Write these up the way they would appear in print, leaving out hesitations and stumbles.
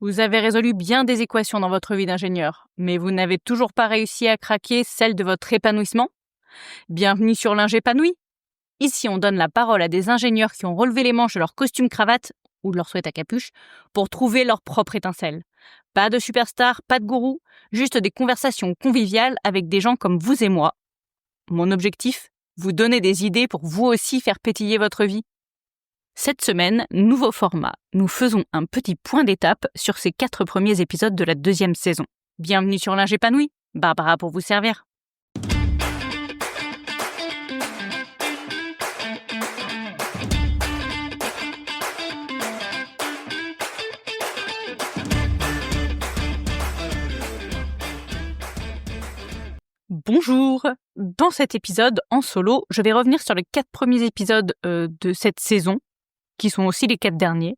Vous avez résolu bien des équations dans votre vie d'ingénieur, mais vous n'avez toujours pas réussi à craquer celle de votre épanouissement ? Bienvenue sur l'Ingépanoui. Ici, on donne la parole à des ingénieurs qui ont relevé les manches de leur costume cravate ou de leur sweat à capuche pour trouver leur propre étincelle. Pas de superstar, pas de gourou, juste des conversations conviviales avec des gens comme vous et moi. Mon objectif ? Vous donner des idées pour vous aussi faire pétiller votre vie. Cette semaine, nouveau format. Nous faisons un petit point d'étape sur ces 4 premiers épisodes de la 2e saison. Bienvenue sur l'Ingépanoui. Barbara pour vous servir. Bonjour. Dans cet épisode en solo, je vais revenir sur les 4 premiers épisodes de cette saison, qui sont aussi les 4 derniers.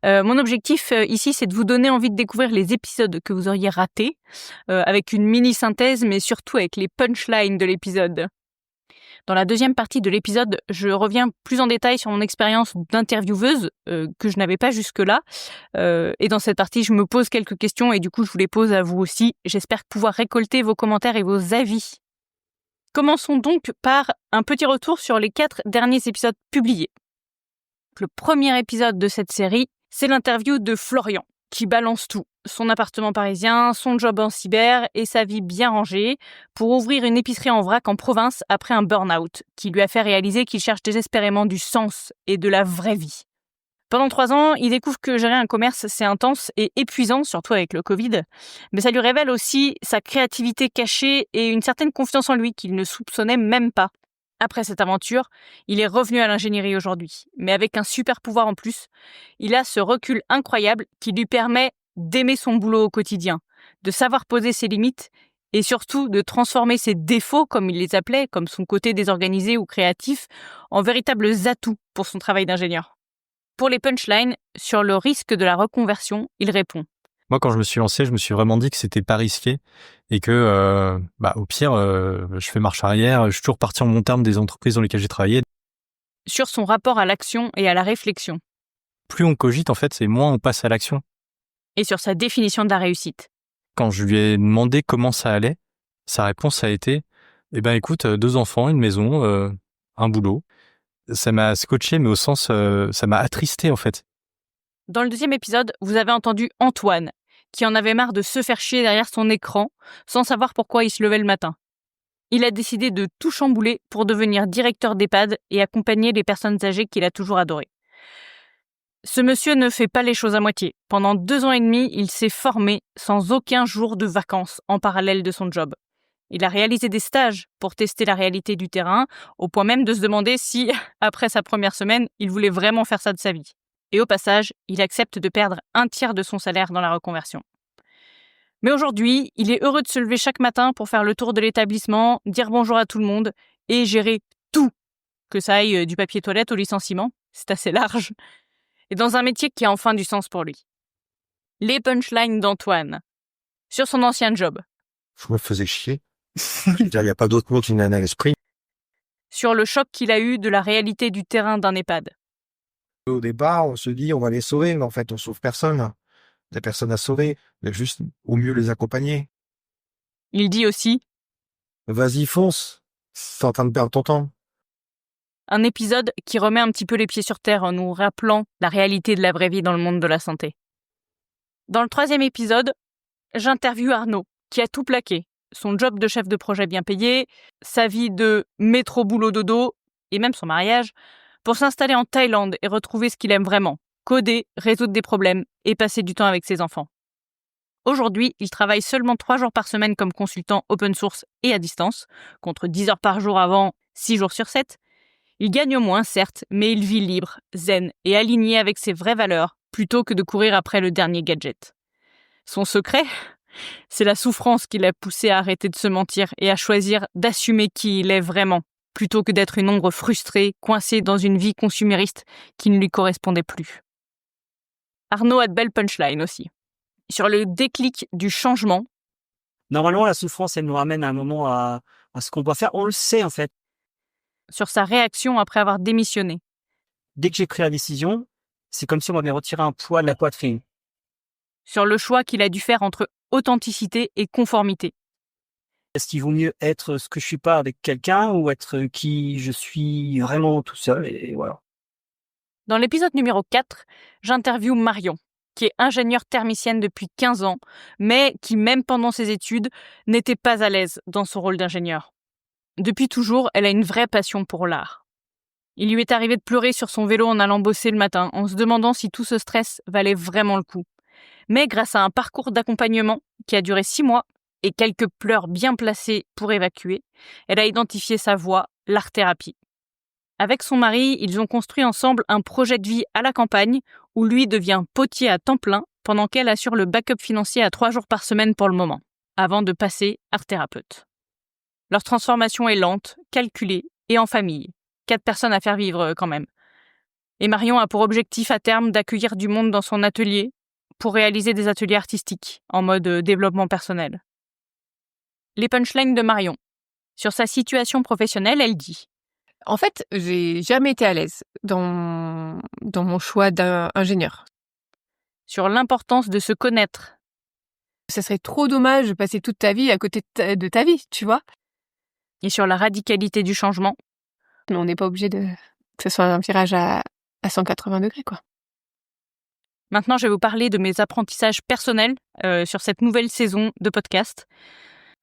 Mon objectif ici, c'est de vous donner envie de découvrir les épisodes que vous auriez ratés, avec une mini-synthèse, mais surtout avec les punchlines de l'épisode. Dans la 2e partie de l'épisode, je reviens plus en détail sur mon expérience d'intervieweuse, que je n'avais pas jusque-là. Et dans cette partie, je me pose quelques questions et du coup, je vous les pose à vous aussi. J'espère pouvoir récolter vos commentaires et vos avis. Commençons donc par un petit retour sur les 4 derniers épisodes publiés. Le premier épisode de cette série, c'est l'interview de Florian, qui balance tout. Son appartement parisien, son job en cyber et sa vie bien rangée pour ouvrir une épicerie en vrac en province après un burn-out qui lui a fait réaliser qu'il cherche désespérément du sens et de la vraie vie. Pendant 3 ans, il découvre que gérer un commerce, c'est intense et épuisant, surtout avec le Covid. Mais ça lui révèle aussi sa créativité cachée et une certaine confiance en lui qu'il ne soupçonnait même pas. Après cette aventure, il est revenu à l'ingénierie aujourd'hui, mais avec un super pouvoir en plus. Il a ce recul incroyable qui lui permet d'aimer son boulot au quotidien, de savoir poser ses limites et surtout de transformer ses défauts, comme il les appelait, comme son côté désorganisé ou créatif, en véritables atouts pour son travail d'ingénieur. Pour les punchlines, sur le risque de la reconversion, il répond. Moi, quand je me suis lancé, je me suis vraiment dit que c'était pas risqué et que, au pire, je fais marche arrière. Je suis toujours parti en bon terme des entreprises dans lesquelles j'ai travaillé. Sur son rapport à l'action et à la réflexion. Plus on cogite, en fait, c'est moins on passe à l'action. Et sur sa définition de la réussite. Quand je lui ai demandé comment ça allait, sa réponse a été « écoute, 2 enfants, une maison, un boulot ». Ça m'a scotché, mais au sens, ça m'a attristé, en fait. Dans le 2e épisode, vous avez entendu Antoine, qui en avait marre de se faire chier derrière son écran, sans savoir pourquoi il se levait le matin. Il a décidé de tout chambouler pour devenir directeur d'EHPAD et accompagner les personnes âgées qu'il a toujours adorées. Ce monsieur ne fait pas les choses à moitié. Pendant 2 ans et demi, il s'est formé sans aucun jour de vacances en parallèle de son job. Il a réalisé des stages pour tester la réalité du terrain, au point même de se demander si, après sa première semaine, il voulait vraiment faire ça de sa vie. Et au passage, il accepte de perdre 1/3 de son salaire dans la reconversion. Mais aujourd'hui, il est heureux de se lever chaque matin pour faire le tour de l'établissement, dire bonjour à tout le monde et gérer tout. Que ça aille du papier toilette au licenciement, c'est assez large. Et dans un métier qui a enfin du sens pour lui. Les punchlines d'Antoine. Sur son ancien job. Je me faisais chier. Il n'y a pas d'autre mot qui me viennent à l'esprit. Sur le choc qu'il a eu de la réalité du terrain d'un EHPAD. Au départ, on se dit on va les sauver, mais en fait, on sauve personne. Des personnes à sauver, mais juste au mieux les accompagner. Il dit aussi Vas-y, fonce. T'es en train de perdre ton temps. un épisode qui remet un petit peu les pieds sur terre en nous rappelant la réalité de la vraie vie dans le monde de la santé. Dans le 3e épisode, j'interviewe Arnaud, qui a tout plaqué. Son job de chef de projet bien payé, sa vie de métro boulot dodo, et même son mariage, pour s'installer en Thaïlande et retrouver ce qu'il aime vraiment, coder, résoudre des problèmes et passer du temps avec ses enfants. Aujourd'hui, il travaille seulement 3 jours par semaine comme consultant open source et à distance, contre 10 heures par jour avant, 6 jours sur 7. Il gagne moins, certes, mais il vit libre, zen et aligné avec ses vraies valeurs, plutôt que de courir après le dernier gadget. Son secret ? C'est la souffrance qui l'a poussé à arrêter de se mentir et à choisir d'assumer qui il est vraiment, plutôt que d'être une ombre frustrée, coincée dans une vie consumériste qui ne lui correspondait plus. Arnaud a de belles punchlines aussi. Sur le déclic du changement. Normalement, la souffrance, elle nous ramène à un moment à ce qu'on doit faire. On le sait, en fait. Sur sa réaction après avoir démissionné. Dès que j'ai pris la décision, c'est comme si on m'avait retiré un poids de la poitrine. sur le choix qu'il a dû faire entre authenticité et conformité. Est-ce qu'il vaut mieux être ce que je suis pas avec quelqu'un ou être qui je suis vraiment tout seul et voilà. Dans l'épisode numéro 4, j'interviewe Marion, qui est ingénieure thermicienne depuis 15 ans, mais qui, même pendant ses études, n'était pas à l'aise dans son rôle d'ingénieure. Depuis toujours, elle a une vraie passion pour l'art. Il lui est arrivé de pleurer sur son vélo en allant bosser le matin, en se demandant si tout ce stress valait vraiment le coup. Mais grâce à un parcours d'accompagnement qui a duré 6 mois et quelques pleurs bien placées pour évacuer, elle a identifié sa voie, l'art-thérapie. Avec son mari, ils ont construit ensemble un projet de vie à la campagne où lui devient potier à temps plein pendant qu'elle assure le backup financier à 3 jours par semaine pour le moment, avant de passer art-thérapeute. Leur transformation est lente, calculée et en famille. 4 personnes à faire vivre quand même. Et Marion a pour objectif à terme d'accueillir du monde dans son atelier pour réaliser des ateliers artistiques en mode développement personnel. Les punchlines de Marion. Sur sa situation professionnelle, elle dit: En fait, j'ai jamais été à l'aise dans mon choix d'ingénieur. Sur l'importance de se connaître. Ça serait trop dommage de passer toute ta vie à côté de ta vie, tu vois. Et sur la radicalité du changement. Mais on n'est pas obligé que ce soit un virage à 180 degrés, quoi. Maintenant, je vais vous parler de mes apprentissages personnels sur cette nouvelle saison de podcast.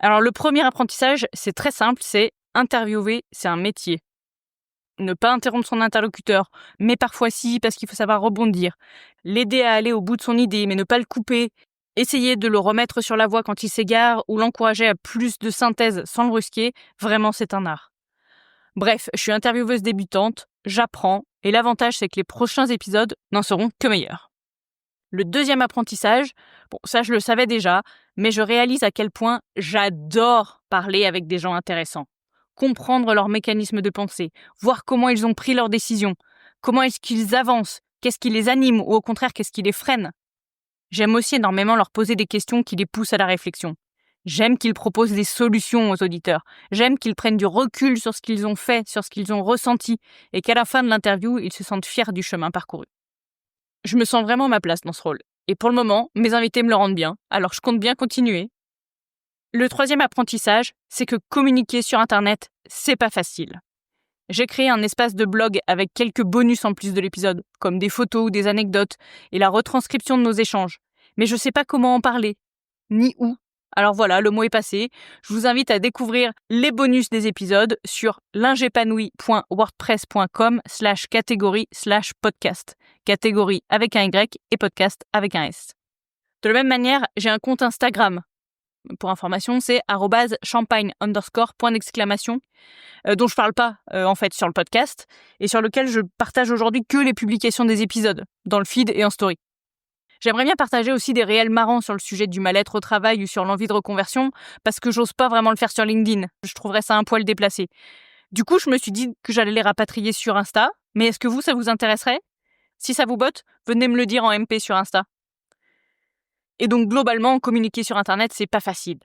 Alors, le premier apprentissage, c'est très simple, c'est interviewer, c'est un métier. Ne pas interrompre son interlocuteur, mais parfois si, parce qu'il faut savoir rebondir. L'aider à aller au bout de son idée, mais ne pas le couper. Essayer de le remettre sur la voie quand il s'égare ou l'encourager à plus de synthèse sans le brusquer, vraiment c'est un art. Bref, je suis intervieweuse débutante, j'apprends, et l'avantage c'est que les prochains épisodes n'en seront que meilleurs. Le deuxième apprentissage, bon ça je le savais déjà, mais je réalise à quel point j'adore parler avec des gens intéressants. Comprendre leurs mécanismes de pensée, voir comment ils ont pris leurs décisions, comment est-ce qu'ils avancent, qu'est-ce qui les anime ou au contraire qu'est-ce qui les freine. J'aime aussi énormément leur poser des questions qui les poussent à la réflexion. J'aime qu'ils proposent des solutions aux auditeurs. J'aime qu'ils prennent du recul sur ce qu'ils ont fait, sur ce qu'ils ont ressenti, et qu'à la fin de l'interview, ils se sentent fiers du chemin parcouru. Je me sens vraiment à ma place dans ce rôle. Et pour le moment, mes invités me le rendent bien, alors je compte bien continuer. Le troisième apprentissage, c'est que communiquer sur Internet, c'est pas facile. J'ai créé un espace de blog avec quelques bonus en plus de l'épisode, comme des photos ou des anecdotes, et la retranscription de nos échanges. Mais je sais pas comment en parler, ni où. Alors voilà, le mot est passé. Je vous invite à découvrir les bonus des épisodes sur lingeépanouie.wordpress.com/catégorie/podcast. Catégorie avec un Y et podcast avec un S. De la même manière, j'ai un compte Instagram. Pour information, c'est @champagne_, dont je parle pas en fait sur le podcast et sur lequel je partage aujourd'hui que les publications des épisodes, dans le feed et en story. J'aimerais bien partager aussi des réels marrants sur le sujet du mal-être au travail ou sur l'envie de reconversion, parce que j'ose pas vraiment le faire sur LinkedIn. Je trouverais ça un poil déplacé. Du coup, je me suis dit que j'allais les rapatrier sur Insta, mais est-ce que ça vous intéresserait ? Si ça vous botte, venez me le dire en MP sur Insta. Et donc globalement, communiquer sur Internet, c'est pas facile.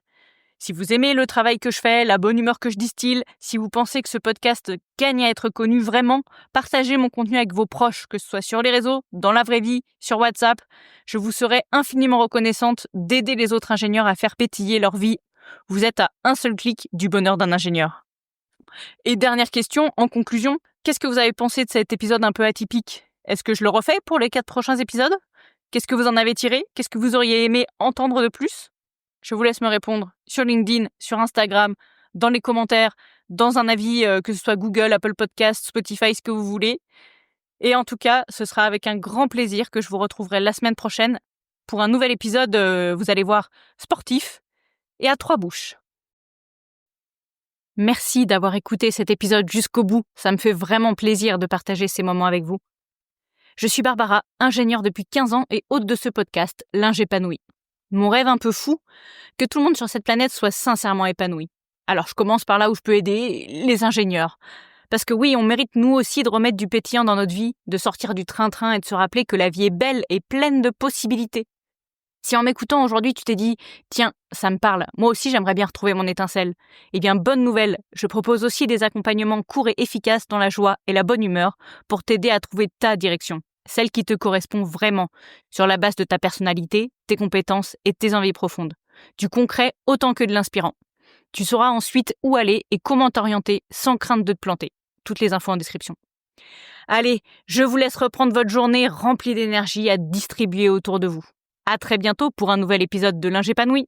Si vous aimez le travail que je fais, la bonne humeur que je distille, si vous pensez que ce podcast gagne à être connu vraiment, partagez mon contenu avec vos proches, que ce soit sur les réseaux, dans la vraie vie, sur WhatsApp. Je vous serai infiniment reconnaissante d'aider les autres ingénieurs à faire pétiller leur vie. Vous êtes à un seul clic du bonheur d'un ingénieur. Et dernière question, en conclusion, qu'est-ce que vous avez pensé de cet épisode un peu atypique ? Est-ce que je le refais pour les 4 prochains épisodes ? Qu'est-ce que vous en avez tiré ? Qu'est-ce que vous auriez aimé entendre de plus ? Je vous laisse me répondre sur LinkedIn, sur Instagram, dans les commentaires, dans un avis, que ce soit Google, Apple Podcasts, Spotify, ce que vous voulez. Et en tout cas, ce sera avec un grand plaisir que je vous retrouverai la semaine prochaine pour un nouvel épisode, vous allez voir, sportif et à 3 bouches. Merci d'avoir écouté cet épisode jusqu'au bout. Ça me fait vraiment plaisir de partager ces moments avec vous. Je suis Barbara, ingénieure depuis 15 ans et hôte de ce podcast, L'Ingépanoui. Mon rêve un peu fou, que tout le monde sur cette planète soit sincèrement épanoui. Alors je commence par là où je peux aider, les ingénieurs. Parce que oui, on mérite nous aussi de remettre du pétillant dans notre vie, de sortir du train-train et de se rappeler que la vie est belle et pleine de possibilités. Si en m'écoutant aujourd'hui tu t'es dit « Tiens, ça me parle, moi aussi j'aimerais bien retrouver mon étincelle », eh bien bonne nouvelle, je propose aussi des accompagnements courts et efficaces dans la joie et la bonne humeur pour t'aider à trouver ta direction. celle qui te correspond vraiment, sur la base de ta personnalité, tes compétences et tes envies profondes. Du concret autant que de l'inspirant. Tu sauras ensuite où aller et comment t'orienter sans crainte de te planter. Toutes les infos en description. Allez, je vous laisse reprendre votre journée remplie d'énergie à distribuer autour de vous. À très bientôt pour un nouvel épisode de L'Ingépanoui.